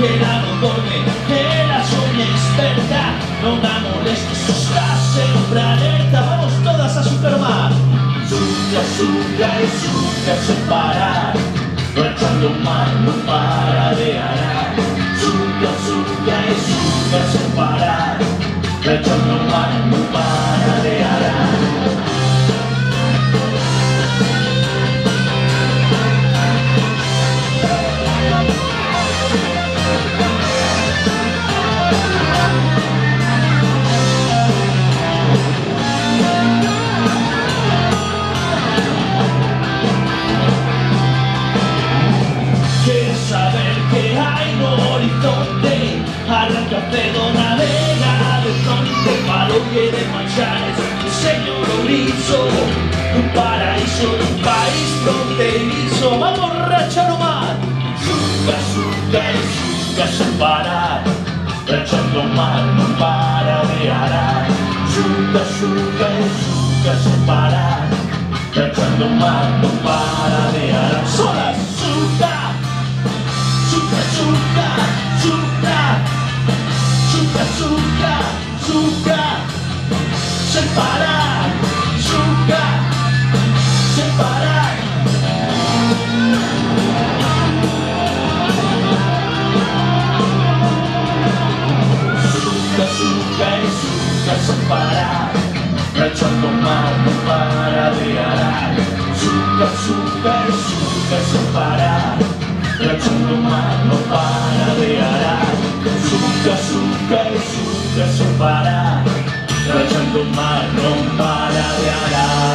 che la non dorme, che la sogna experta, non la molestes, está sempre alerta. Vamos todas a supermar. Suca, suca y suca sin parar, rachando mar no para de arar. Suca, suca y suca sin parar, rachando mar no para de arar. Quieres saber qué hay no horizonte, arranca cedo, navega de fronte, palogue de manchares, diseño liso, un paraíso de un país fronterizo. Vamos racha no mar, suca, suca y suca sin parar, rachando mar no para de arar. Suca, suca y suca sin parar, rachando mar no para de arar. Sola suca. Suca, suca, suca, suca, suca, suca, sin parar, suca, sin parar. Suca, suca y suca sin parar, rachando mar no para de arar. Suca, suca y suca sin parar, rachando mar no para de arar. Suca, suca y suca sin parar, rachando mar no para de arar.